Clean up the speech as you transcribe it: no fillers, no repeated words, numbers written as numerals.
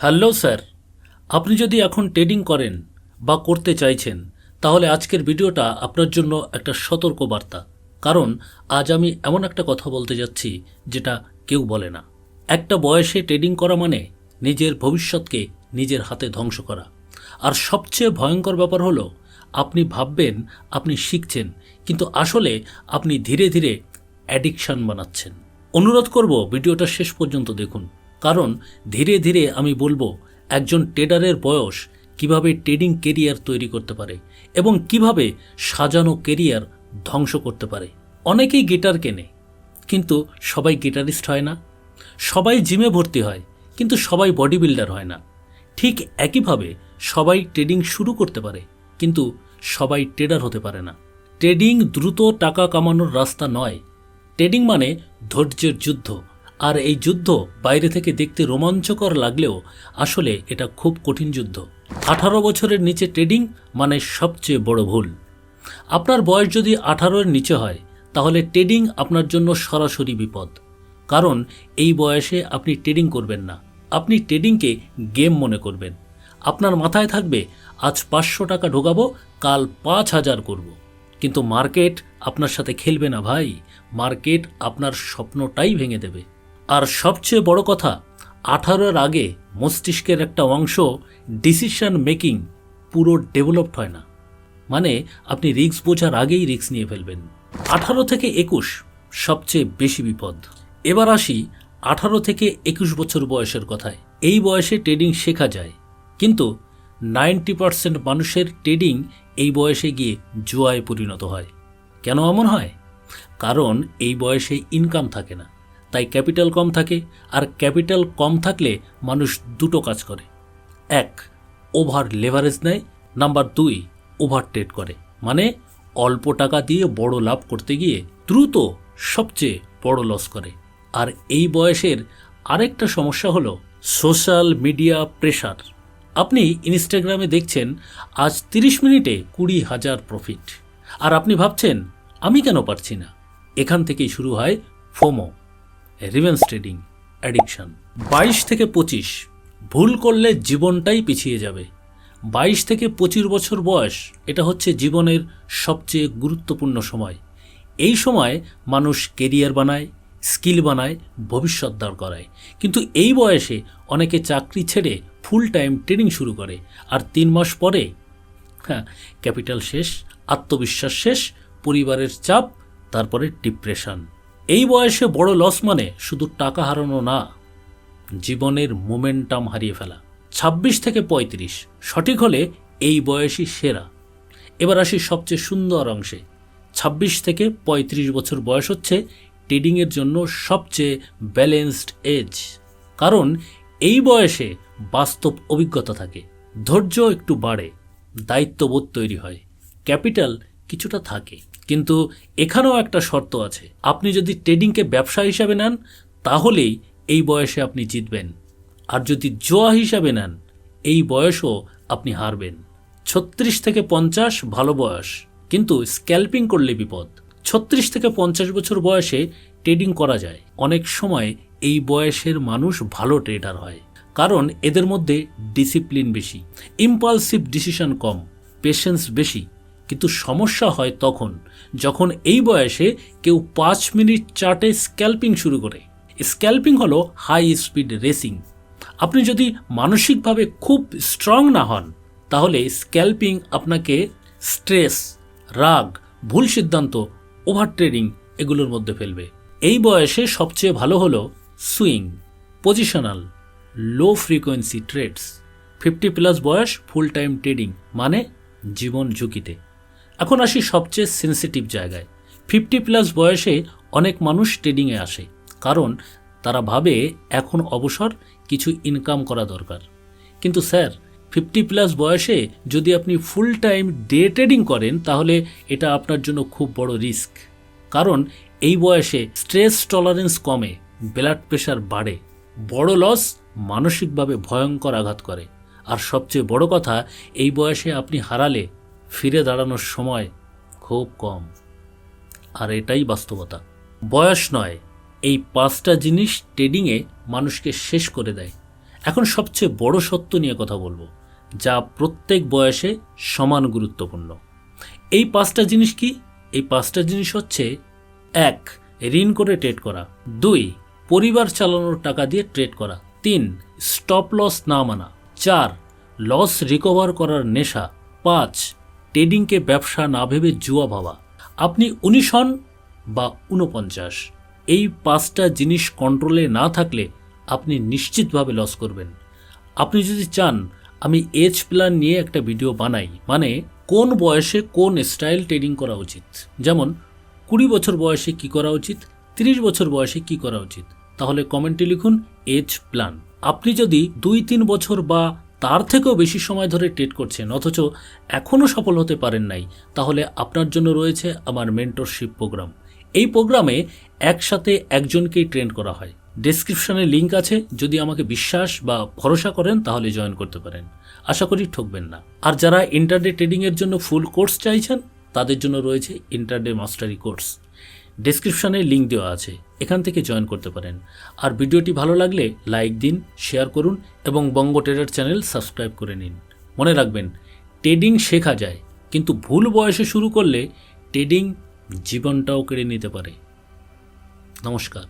Hello sir, আপনি যদি এখন ট্রেডিং করেন বা করতে চাইছেন তাহলে আজকের ভিডিওটা আপনার জন্য একটা সতর্ক বার্তা। কারণ আজ আমি এমন একটা কথা বলতে যাচ্ছি যেটা কেউ বলে না। একটা বয়সে ট্রেডিং করা মানে নিজের ভবিষ্যৎকে নিজের হাতে ধ্বংস করা। আর সবচেয়ে ভয়ঙ্কর ব্যাপার হলো আপনি ভাববেন আপনি শিখছেন, কিন্তু আসলে আপনি ধীরে ধীরে অ্যাডিকশান বানাচ্ছেন। অনুরোধ করব ভিডিওটা শেষ পর্যন্ত দেখুন, কারণ ধীরে ধীরে আমি বলবো একজন ট্রেডারের বয়স কিভাবে ট্রেডিং কেরিয়ার তৈরি করতে পারে এবং কিভাবে সাজানো কেরিয়ার ধ্বংস করতে পারে। অনেকেই গিটার কেনে, কিন্তু সবাই গিটারিস্ট হয় না। সবাই জিমে ভর্তি হয়, কিন্তু সবাই বডি বিল্ডার হয় না। ঠিক একইভাবে সবাই ট্রেডিং শুরু করতে পারে, কিন্তু সবাই ট্রেডার হতে পারে না। ট্রেডিং দ্রুত টাকা কামানোর রাস্তা নয়। ট্রেডিং মানে ধৈর্যের যুদ্ধ। আর এই যুদ্ধ বাইরে থেকে দেখতে রোমাঞ্চকর লাগলেও আসলে এটা খুব কঠিন যুদ্ধ। 18 বছরের নিচে ট্রেডিং মানে সবচেয়ে বড় ভুল। আপনার বয়স যদি 18-এর নিচে হয় তাহলে ট্রেডিং আপনার জন্য সরাসরি বিপদ। কারণ এই বয়সে আপনি ট্রেডিং করবেন না, আপনি ট্রেডিংকে গেম মনে করবেন। আপনার মাথায় থাকবে আজ 500 টাকা ঢোকাবো, কাল 5000 করব। কিন্তু মার্কেট আপনার সাথে খেলবে না ভাই, মার্কেট আপনার স্বপ্নটাই ভেঙে দেবে। আর সবচেয়ে বড় কথা, 18-এর আগে মস্তিষ্কের একটা অংশ ডিসিশন মেকিং পুরো ডেভেলপড হয় না। মানে আপনি রিস্ক বোঝার আগেই রিস্ক নিয়ে ফেলবেন। 18 থেকে 21 সবচেয়ে বেশি বিপদ। এবার আসি 18 থেকে 21 বছর বয়সের কথায়। এই বয়সে ট্রেডিং শেখা যায়, কিন্তু 90% মানুষের ট্রেডিং এই বয়সে গিয়ে জুয়ায় পরিণত হয়। কেন এমন হয়? কারণ এই বয়সে ইনকাম থাকে না, তাই ক্যাপিটাল কম থাকে। আর ক্যাপিটাল কম থাকলে মানুষ দুটো কাজ করে: 1, ওভার লেভারেজ নেয়, নাম্বার 2, ওভার ট্রেড করে। মানে অল্প টাকা দিয়ে বড় লাভ করতে গিয়ে দ্রুত সবচেয়ে বড় লস করে। আর এই বয়সের আরেকটা সমস্যা হলো সোশ্যাল মিডিয়া প্রেশার। আপনি ইনস্টাগ্রামে দেখছেন আজ 30 মিনিটে 20,000 প্রফিট, আর আপনি ভাবছেন আমি কেন পারছি না। এখান থেকেই শুরু হয় ফোমো, রিভেঞ্জ ট্রেডিং অ্যাডিকশন। 22 থেকে 25 ভুল করলে জীবনটাই পিছিয়ে যাবে। 22 থেকে 25 বছর বয়স, এটা হচ্ছে জীবনের সবচেয়ে গুরুত্বপূর্ণ সময়। এই সময় মানুষ কেরিয়ার বানায়, স্কিল বানায়, ভবিষ্যৎ দাঁড় করায়। কিন্তু এই বয়সে অনেকে চাকরি ছেড়ে ফুল টাইম ট্রেডিং শুরু করে, আর 3 মাস পরে ক্যাপিটাল শেষ, আত্মবিশ্বাস শেষ, পরিবারের চাপ, তারপরে ডিপ্রেশন। এই বয়সে বড় লস মানে শুধু টাকা হারানো না, জীবনের মোমেন্টাম হারিয়ে ফেলা। 26 থেকে 35 সঠিক হলে এই বয়সই সেরা। এবার আসি সবচেয়ে সুন্দর অংশে। 26 থেকে 35 বছর বয়স হচ্ছে ট্রেডিংয়ের জন্য সবচেয়ে ব্যালেন্সড এজ। কারণ এই বয়সে বাস্তব অভিজ্ঞতা থাকে, ধৈর্য একটু বাড়ে, দায়িত্ববোধ তৈরি হয়, ক্যাপিটাল কিছুটা থাকে। কিন্তু এখানেও একটা শর্ত আছে, আপনি যদি ট্রেডিংকে ব্যবসা হিসাবে নেন তাহলেই এই বয়সে আপনি জিতবেন। আর যদি জোয়া হিসাবে নেন এই বয়সও আপনি হারবেন। 36 থেকে 50 ভালো বয়স, কিন্তু স্ক্যাল্পিং করলে বিপদ। 36 থেকে 50 বছর বয়সে ট্রেডিং করা যায়। অনেক সময় এই বয়সের মানুষ ভালো ট্রেডার হয়, কারণ এদের মধ্যে ডিসিপ্লিন বেশি, ইম্পালসিভ ডিসিশন কম, পেশেন্স বেশি। কিন্তু সমস্যা হয় তখন যখন এই বয়সে কেউ 5 মিনিট চার্টে স্ক্যাল্পিং শুরু করে। স্ক্যাল্পিং হলো হাই স্পিড রেসিং। আপনি যদি মানসিকভাবে খুব স্ট্রং না হন তাহলে স্ক্যাল্পিং আপনাকে স্ট্রেস, রাগ, ভুল সিদ্ধান্ত, ওভার ট্রেডিং এগুলোর মধ্যে ফেলবে। এই বয়সে সবচেয়ে ভালো হলো swing, positional, low frequency trades. 50+ বয়স ফুল টাইম ট্রেডিং মানে জীবন ঝুঁকিতে। এখন আসি সবচেয়ে সেন্সিটিভ জায়গায়। 50+ বয়সে অনেক মানুষ ট্রেডিংয়ে আসে কারণ তারা ভাবে এখন অবসর, কিছু ইনকাম করা দরকার। কিন্তু স্যার, 50+ বয়সে যদি আপনি ফুল টাইম ডে ট্রেডিং করেন তাহলে এটা আপনার জন্য খুব বড় রিস্ক। কারণ এই বয়সে স্ট্রেস টলারেন্স কমে, ব্লাড প্রেশার বাড়ে, বড় লস মানসিকভাবে ভয়ঙ্কর আঘাত করে। আর সবচেয়ে বড় কথা, এই বয়সে আপনি হারালে ফিরে দাঁড়ানোর সময় খুব কম। আর এটাই বাস্তবতা। বয়স নয়, এই 5টা জিনিস ট্রেডিংয়ে মানুষকে শেষ করে দেয়। এখন সবচেয়ে বড় সত্য নিয়ে কথা বলবো, যা প্রত্যেক বয়সে সমান গুরুত্বপূর্ণ। এই 5টা জিনিস কি? এই 5টা জিনিস হচ্ছে: 1. ঋণ করে ট্রেড করা। 2. পরিবার চালানোর টাকা দিয়ে ট্রেড করা। 3. স্টপ লস না মানা। 4. লস রিকভার করার নেশা। 5. ট্রেডিংকে ব্যবসা না ভেবে জুয়া ভাবা। আপনি 19 হন বা 49, এই 5টা জিনিস কন্ট্রোলে না থাকলে আপনি নিশ্চিতভাবে লস করবেন। আপনি যদি চান আমি এজ প্ল্যান নিয়ে একটা ভিডিও বানাই, মানে কোন বয়সে কোন স্টাইল ট্রেডিং করা উচিত, যেমন 20 বছর বয়সে কি করা উচিত, 30 বছর বয়সে কি করা উচিত, তাহলে কমেন্টে লিখুন এজ প্ল্যান। আপনি যদি 2-3 বছর বা তার থেকেও বেশি সময় ধরে ট্রেড করছেন অথচ এখনও সফল হতে পারেন নাই, তাহলে আপনার জন্য রয়েছে আমার মেন্টরশিপ প্রোগ্রাম। এই প্রোগ্রামে একসাথে একজনকেই ট্রেন করা হয়। ডেসক্রিপশনে লিঙ্ক আছে, যদি আমাকে বিশ্বাস বা ভরসা করেন তাহলে জয়েন করতে পারেন। আশা করি ঠকবেন না। আর যারা ইন্টারডে ট্রেডিংয়ের জন্য ফুল কোর্স চাইছেন তাদের জন্য রয়েছে ইন্টারডে মাস্টারি কোর্স। ডেসক্রিপশনে লিঙ্ক দেওয়া আছে, এখান থেকে জয়েন করতে পারেন। আর ভিডিওটি ভালো লাগলে লাইক দিন, শেয়ার করুন এবং বঙ্গ ট্রেডার চ্যানেল সাবস্ক্রাইব করে নিন। মনে রাখবেন, ট্রেডিং শেখা যায়, কিন্তু ভুল বয়সে শুরু করলে ট্রেডিং জীবনটাও কেড়ে নিতে পারে। নমস্কার।